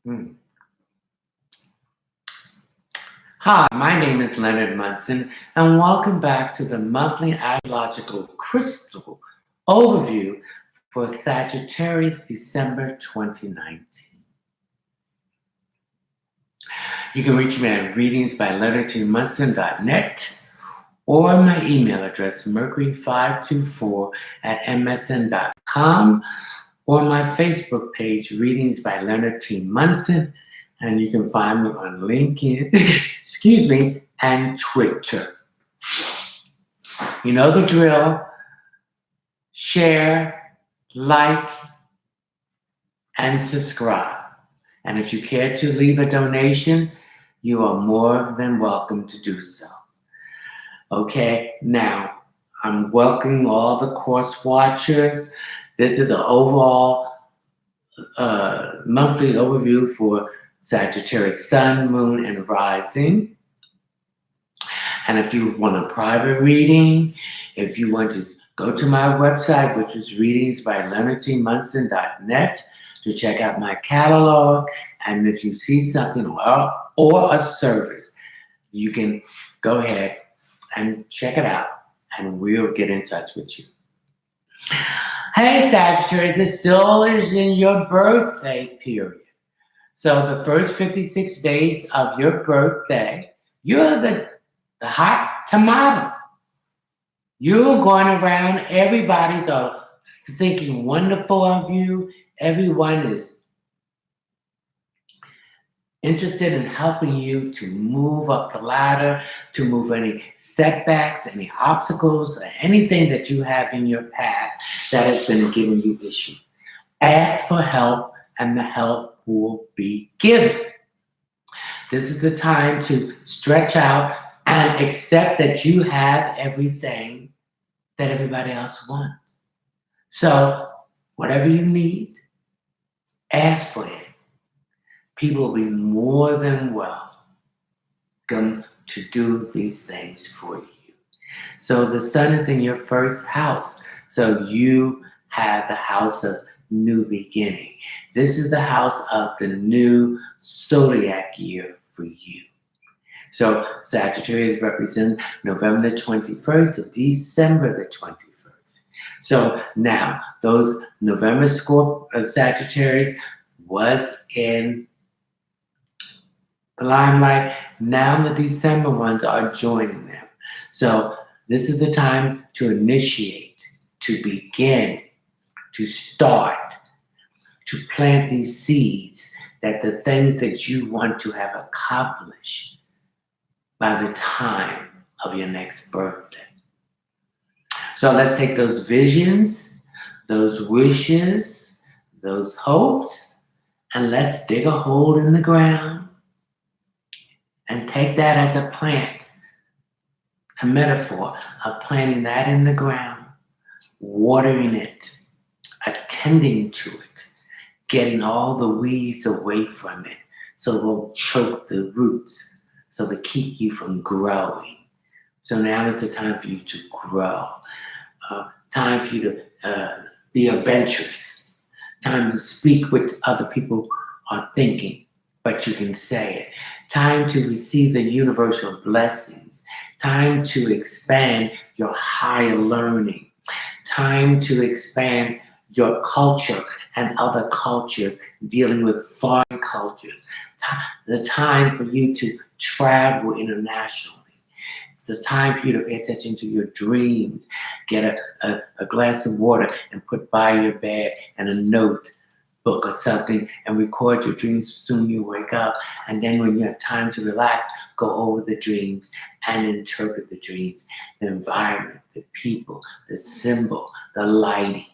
Hmm. Hi, my name is Leonard Munson, and welcome back to the monthly astrological crystal overview for Sagittarius December 2019. You can reach me at readingsbyleonardmunson.net or my email address mercury524@msn.com or my Facebook page, Readings by Leonard T. Munson, and you can find me on LinkedIn, excuse me, and Twitter. You know the drill. Share, like, and subscribe. And if you care to leave a donation, you are more than welcome to do so. Okay, now I'm welcoming all the course watchers. This is the overall monthly overview for Sagittarius Sun, Moon, and Rising. And if you want a private reading, if you want to go to my website, which is readingsbyleonardmunson.net, to check out my catalog. And if you see something or a service, you can go ahead and check it out, and we'll get in touch with you. Hey, Sagittarius, this still is in your birthday period. So the first 56 days of your birthday, you're the hot tomato. You're going around, everybody's thinking wonderful of you. Everyone is interested in helping you to move up the ladder, to move any setbacks, any obstacles, or anything that you have in your path that has been giving you issue. Ask for help, and the help will be given. This is the time to stretch out and accept that you have everything that everybody else wants. So whatever you need, ask for it. People will be more than welcome to do these things for you. So the sun is in your first house. So you have the house of new beginning. This is the house of the new zodiac year for you. So Sagittarius represents November the 21st to December the 21st. So now those November Sagittarius was in the limelight. Now the December ones are joining them. So this is the time to initiate, to begin, to start, to plant these seeds, that the things that you want to have accomplished by the time of your next birthday. So let's take those visions, those wishes, those hopes, and let's dig a hole in the ground and take that as a plant, a metaphor of planting that in the ground, watering it, attending to it, getting all the weeds away from it so it won't choke the roots, so to keep you from growing. So now is the time for you to grow. Time for you to be adventurous. Time to speak what other people are thinking, but you can say it. Time to receive the universal blessings. Time to expand your higher learning. Time to expand your culture and other cultures, dealing with foreign cultures. The time for you to travel internationally. It's the time for you to pay attention to your dreams. Get a glass of water and put by your bed and a notebook or something and record your dreams soon you wake up. And then when you have time to relax, go over the dreams and interpret the dreams, the environment, the people, the symbol, the lighting.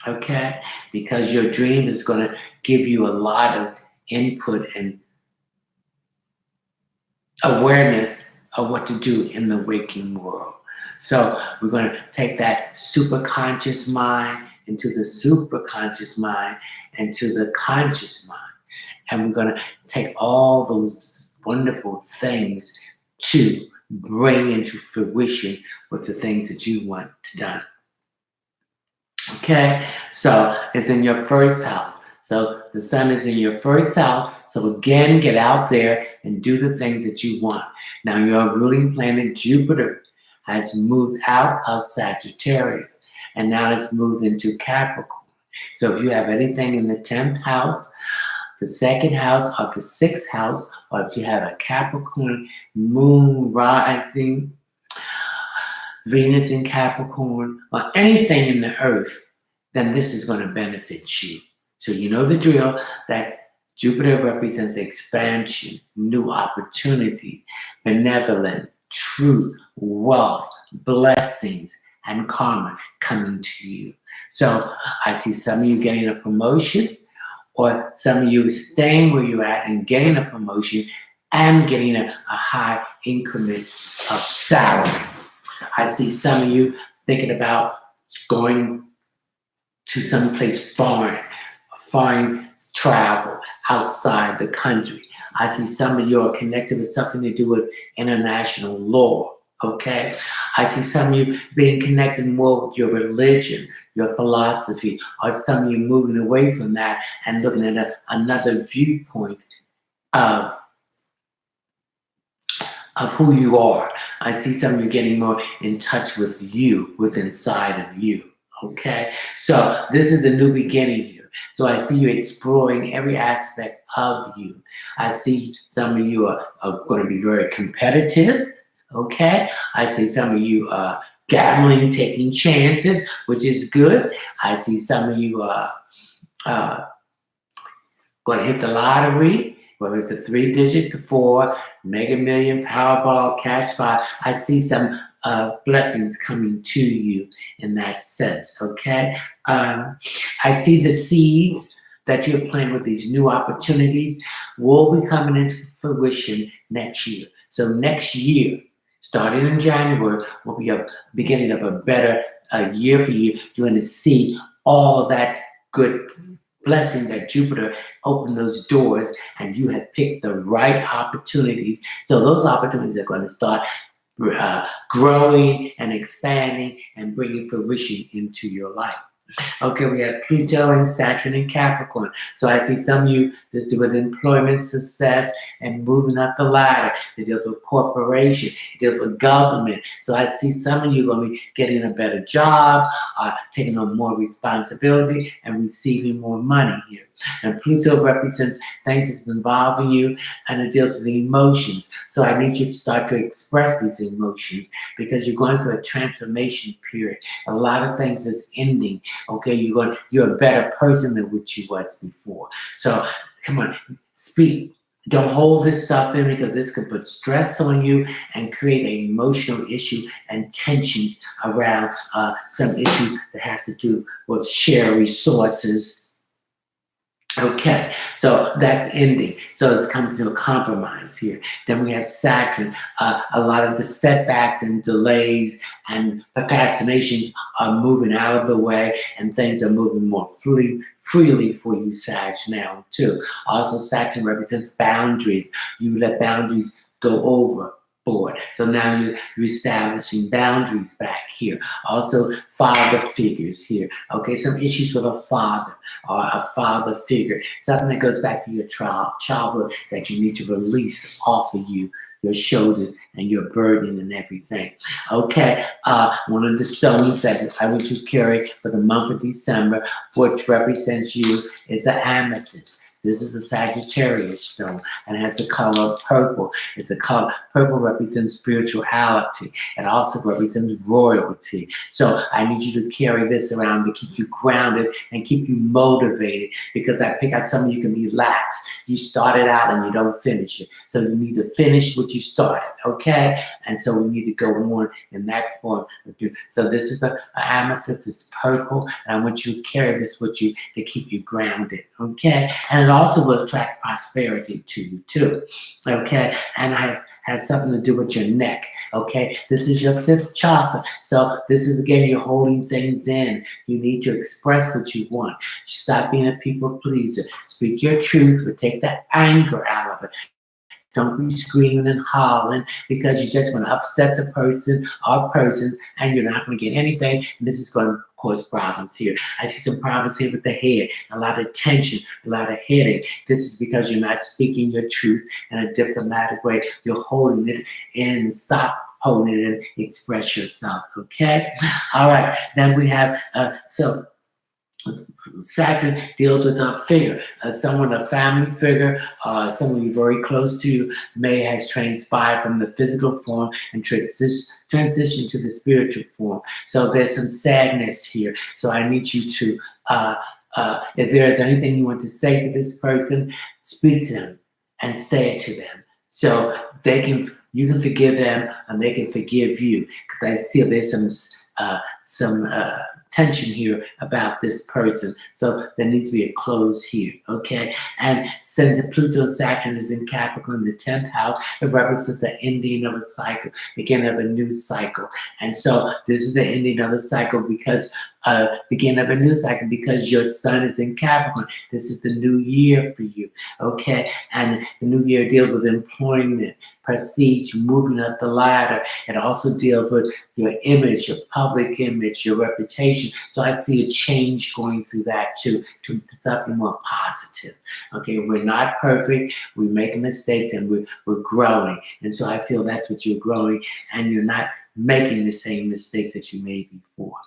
Okay? Because your dream is going to give you a lot of input and awareness of what to do in the waking world. So we're going to take that superconscious mind into the superconscious mind into the conscious mind. And we're going to take all those wonderful things to bring into fruition with the things that you want done. Okay, so it's in your first house. So the sun is in your first house. So again, get out there and do the things that you want. Now your ruling planet Jupiter has moved out of Sagittarius and now it's moved into Capricorn. So if you have anything in the 10th house, the second house, or the 6th house, or if you have a Capricorn moon rising, Venus in Capricorn, or anything in the earth, then this is going to benefit you. So you know the drill that Jupiter represents expansion, new opportunity, benevolent, truth, wealth, blessings, and karma coming to you. So I see some of you getting a promotion, or some of you staying where you're at and getting a promotion and getting a high increment of salary. I see some of you thinking about going to some place foreign travel outside the country. I see some of you are connected with something to do with international law, okay? I see some of you being connected more with your religion, your philosophy, or some of you moving away from that and looking at another viewpoint of who you are. I see some of you getting more in touch with you, with inside of you, okay? So this is a new beginning here. So I see you exploring every aspect of you. I see some of you are going to be very competitive, okay? I see some of you gambling, taking chances, which is good. I see some of you going to hit the lottery, whether it's the 3-digit, the 4, Mega Million, Powerball, Cash 5. I see some blessings coming to you in that sense, okay? I see the seeds that you're planting with these new opportunities will be coming into fruition next year. So next year, starting in January, will be a beginning of a better year for you. You're going to see all that good blessing that Jupiter opened those doors, and you have picked the right opportunities. So those opportunities are going to start growing and expanding and bringing fruition into your life. Okay, we have Pluto and Saturn and Capricorn. So I see some of you, this deals with employment success and moving up the ladder. It deals with corporation. It deals with government. So I see some of you going to be getting a better job, taking on more responsibility, and receiving more money here. And Pluto represents things that's involving you, and it deals with the emotions. So I need you to start to express these emotions because you're going through a transformation period. A lot of things is ending. Okay, you're a better person than what you was before. So come on, speak. Don't hold this stuff in because this could put stress on you and create an emotional issue and tensions around some issues that have to do with share resources. Okay, so that's ending. So it's coming to a compromise here. Then we have Saturn. A lot of the setbacks and delays and procrastinations are moving out of the way, and things are moving more freely for you, Sag, now too. Also, Saturn represents boundaries. You let boundaries go overboard. So now you're establishing boundaries back here. Also, father figures here. Okay, some issues with a father or a father figure. Something that goes back to your childhood that you need to release off of you, your shoulders and your burden and everything. Okay, one of the stones that I want you to carry for the month of December, which represents you, is the amethyst. This is a Sagittarius stone and has the color purple. It's a color, purple represents spirituality. It also represents royalty. So I need you to carry this around to keep you grounded and keep you motivated, because I pick out some of you can be lax. You started out and you don't finish it. So you need to finish what you started, okay? And so we need to go on in that form. So this is an amethyst, it's purple, and I want you to carry this with you to keep you grounded, okay? And it also will attract prosperity to you too, okay? And has something to do with your neck, okay? This is your 5th chakra. So this is, again, you're holding things in. You need to express what you want. Stop being a people pleaser. Speak your truth, but take the anger out of it. Don't be screaming and hollering, because you're just going to upset the person or persons, and you're not going to get anything. And this is going to cause problems here. I see some problems here with the head, a lot of tension, a lot of headache. This is because you're not speaking your truth in a diplomatic way. You're holding it in. Stop holding it in. Express yourself, okay? All right, then we have, Saturn deals with a figure, someone, a family figure, someone you're very close to may have transpired from the physical form and transition to the spiritual form. So there's some sadness here. So I need you to, if there is anything you want to say to this person, speak to them and say it to them. So you can forgive them and they can forgive you. Because I feel there's some tension here about this person. So there needs to be a close here, okay? And since the Pluto and Saturn is in Capricorn, the 10th house, it represents the ending of a cycle, beginning of a new cycle. And so this is the ending of a cycle because beginning of a new cycle because your sun is in Capricorn. This is the new year for you, okay? And the new year deals with employment, prestige, moving up the ladder. It also deals with your image, your public image, your reputation. So I see a change going through that too, to something more positive. Okay, we're not perfect, we make mistakes, and we're growing. And so I feel that's what you're growing, and you're not making the same mistakes that you made before.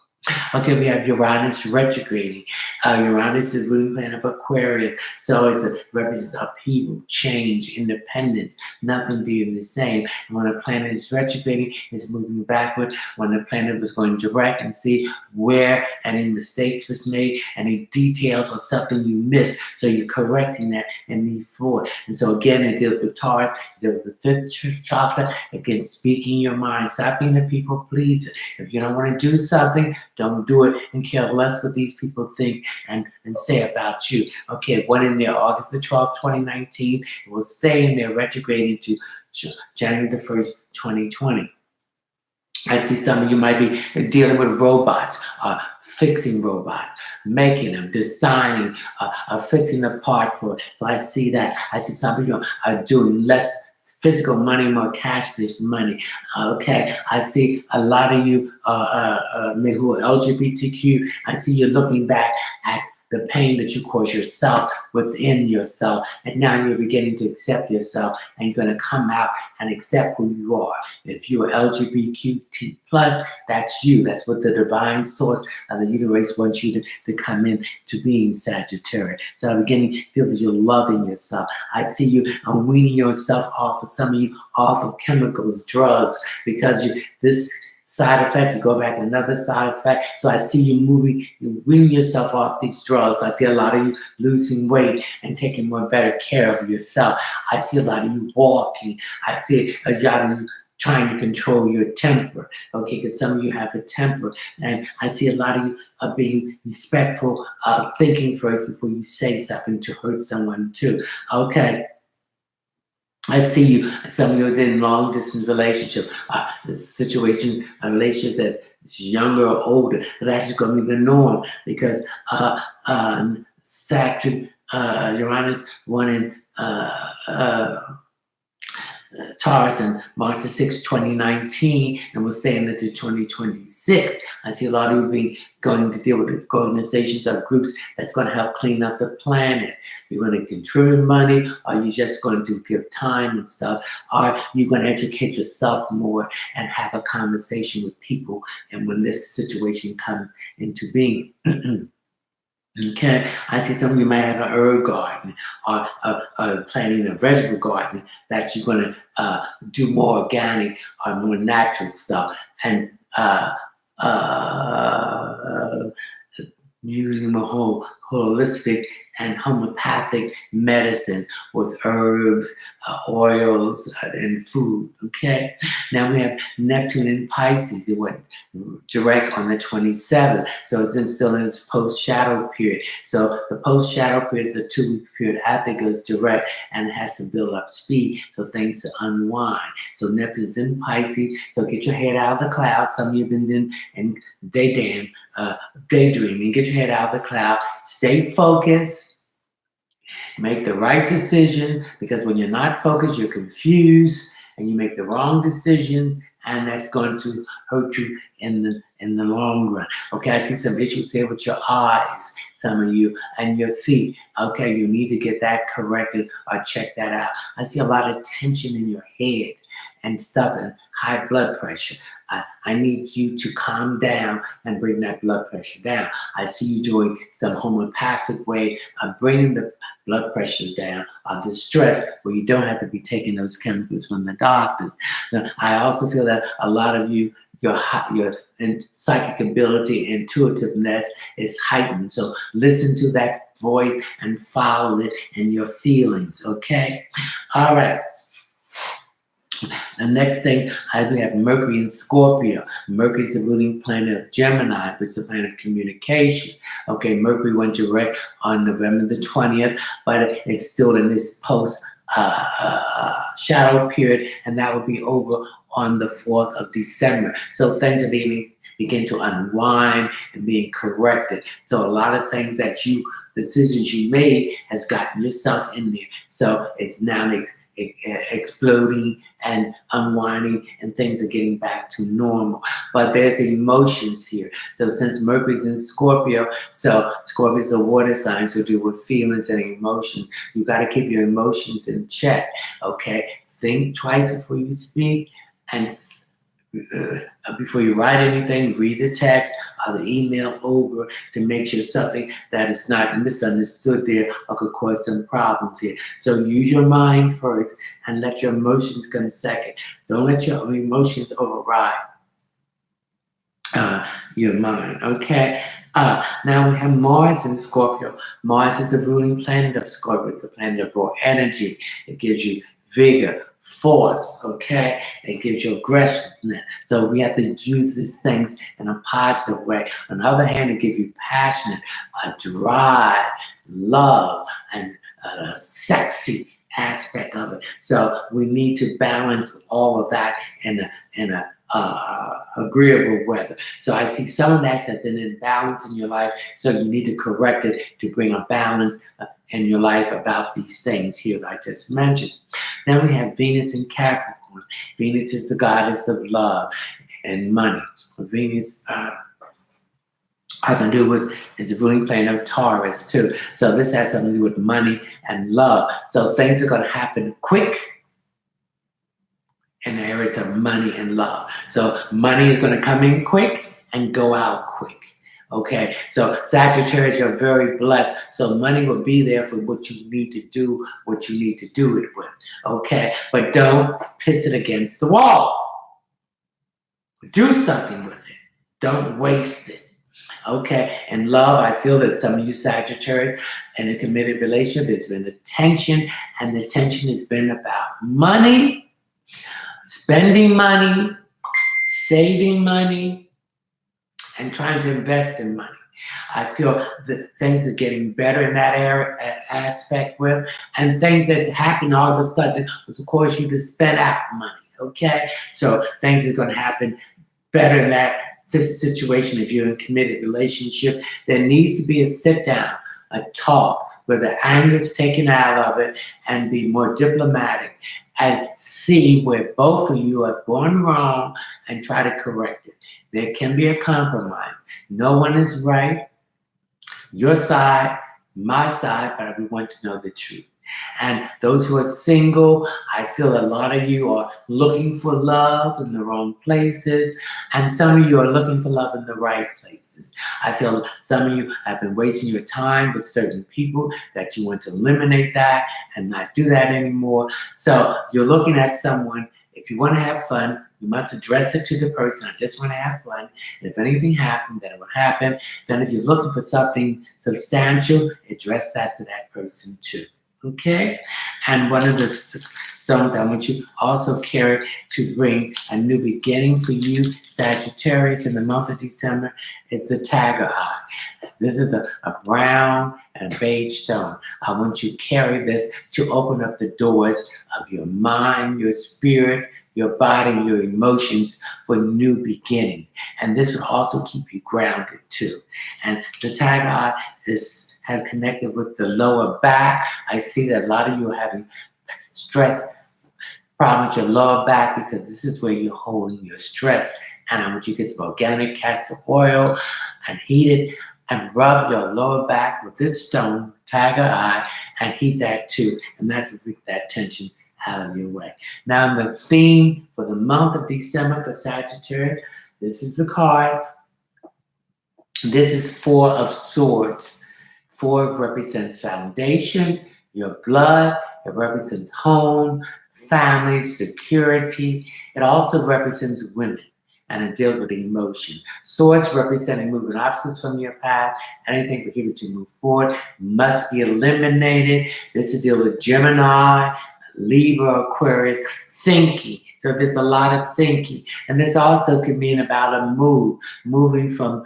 Okay, we have Uranus retrograding. Uranus is the ruling planet of Aquarius, so it represents upheaval, change, independence, nothing being the same. And when a planet is retrograding, it's moving backward. When the planet was going direct and see where any mistakes was made, any details or something you missed, so you're correcting that and move forward. And so again, it deals with Taurus, it deals with the 5th chakra, again, speaking your mind, stop being a people pleaser. If you don't want to do something, don't do it and care less what these people think and say about you. Okay, it went in there August the 12th, 2019. It will stay in there retrograding to January the 1st, 2020. I see some of you might be dealing with robots, fixing robots, making them, designing, fixing the part for it. So I see that. I see some of you are doing less physical money, more cashless money. Okay, I see a lot of you who are LGBTQ. I see you looking back at the pain that you caused yourself within yourself, and now you're beginning to accept yourself, and you're going to come out and accept who you are. If you're LGBTQ+, that's you. That's what the divine source of the universe wants you to come in to being Sagittarius. So I'm beginning to feel that you're loving yourself. I see you weaning yourself off of some of you off of chemicals, drugs, because this side effect, you go back another side effect. So I see you weaning yourself off these drugs. I see a lot of you losing weight and taking more better care of yourself. I see a lot of you walking. I see a lot of you trying to control your temper, okay, because some of you have a temper, and I see a lot of you are being respectful, thinking first before you say something to hurt someone too, okay. I see you, some of you are in long distance relationship, situation, a relationship that is younger or older, but that's just going to be the norm because Saturn, Uranus, one in Taurus and March the 6th, 2019, and we're saying that to 2026. I see a lot of you going to deal with organizations or groups that's going to help clean up the planet. You're going to contribute money, or you're just going to give time and stuff, or you're going to educate yourself more and have a conversation with people, and when this situation comes into being. Okay, I see some of you might have an herb garden or planting a vegetable garden that you're going to do more organic or more natural stuff, and using a whole holistic and homeopathic medicine with herbs, oils, and food, okay? Now we have Neptune in Pisces. It went direct on the 27th, so it's still in its post-shadow period. So the post-shadow period is a 2-week period after it goes direct, and it has to build up speed so things to unwind. So Neptune's in Pisces, so get your head out of the clouds. Some of you have been in daydreaming. Get your head out of the cloud. Stay focused. Make the right decision, because when you're not focused, you're confused and you make the wrong decisions, and that's going to hurt you in the in the long run. Okay, I see some issues here with your eyes, some of you, and your feet. Okay, you need to get that corrected or check that out. I see a lot of tension in your head and stuff and high blood pressure. I need you to calm down and bring that blood pressure down. I see you doing some homeopathic way of bringing the blood pressure down, the stress, where you don't have to be taking those chemicals from the doctors. Now, I also feel that a lot of you, your psychic ability, intuitiveness is heightened. So listen to that voice and follow it in your feelings, okay? All right. The next thing, we have Mercury in Scorpio. Mercury is the ruling planet of Gemini, which is the planet of communication. Okay, Mercury went direct on November the 20th, but it's still in this post shadow period, and that will be over on the 4th of December. So things are begin to unwind and being corrected. So a lot of things that decisions you made has gotten yourself in there. So it's now exploding and unwinding, and things are getting back to normal. But there's emotions here. So since Mercury's in Scorpio, so Scorpio's a water sign, so deal with feelings and emotions. You got to keep your emotions in check, okay? Think twice before you speak, and before you write anything, read the text or the email over to make sure something that is not misunderstood there or could cause some problems here. So use your mind first and let your emotions come second. Don't let your emotions override your mind, okay? Now we have Mars in Scorpio. Mars is the ruling planet of Scorpio. It's a planet of raw energy. It gives you vigor, force, okay? It gives you aggression. So we have to use these things in a positive way. On the other hand, it gives you passionate, drive, love, and sexy aspect of it. So we need to balance all of that in a agreeable weather. So I see some of that has been in balance in your life, so you need to correct it to bring a balance in your life about these things here that I just mentioned. Then we have Venus in Capricorn. Venus is the goddess of love and money. Venus has to do with, is the ruling planet of Taurus too. So this has something to do with money and love. So things are going to happen quick in the areas of money and love. So money is going to come in quick and go out quick. Okay, so Sagittarius, you're very blessed. So money will be there for what you need to do, what you need to do it with. Okay, but don't piss it against the wall. Do something with it. Don't waste it. Okay, and love, I feel that some of you Sagittarius in a committed relationship, there's been a tension, and the tension has been about money, spending money, saving money, and trying to invest in money. I feel that things are getting better in that area aspect with, and things that's happening all of a sudden will cause you to spend out money. Okay, so things are going to happen better in that situation. If you're in a committed relationship, there needs to be a sit down, a talk where the anger is taken out of it, and be more diplomatic and see where both of you have gone wrong and try to correct it. There can be a compromise. No one is right. Your side, my side, but we want to know the truth. And those who are single, I feel a lot of you are looking for love in the wrong places, and some of you are looking for love in the right places. I feel some of you have been wasting your time with certain people that you want to eliminate that and not do that anymore. So you're looking at someone. If you want to have fun, you must address it to the person. I just want to have fun. And if anything happened, then it will happen. Then if you're looking for something substantial, address that to that person too. Okay? And one of the stones I want you to also carry to bring a new beginning for you, Sagittarius, in the month of December, is the Tiger Eye. This is a brown and a beige stone. I want you to carry this to open up the doors of your mind, your spirit, your body, your emotions for new beginnings. And this will also keep you grounded too. And the Tiger Eye have connected with the lower back. I see that a lot of you are having stress problems with your lower back because this is where you're holding your stress And I want you to get some organic castor oil and heat it and rub your lower back with this stone, tiger eye, and heat that too. And that's to get that tension out of your way. Now, the theme for the month of December for Sagittarius, this is the card. This is Four of Swords. Four represents foundation, your blood. It represents home, family, security. It also represents women, and it deals with emotion. Swords representing moving obstacles from your path. Anything prohibited to move forward must be eliminated. This is deal with Gemini, Libra, Aquarius, thinking. So there's a lot of thinking. And this also could mean about a move, moving from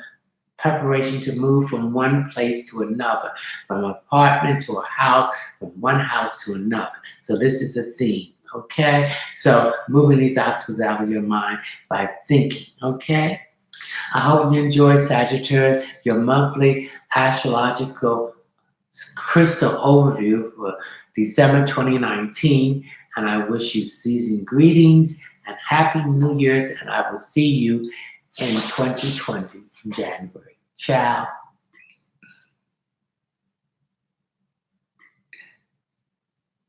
preparation to move from one place to another, from an apartment to a house, from one house to another. So this is the theme, okay? So moving these obstacles out of your mind by thinking, okay? I hope you enjoy, Sagittarius, your monthly astrological crystal overview for December 2019. And I wish you season greetings and happy New Year's, and I will see you in 2020 in January. Ciao.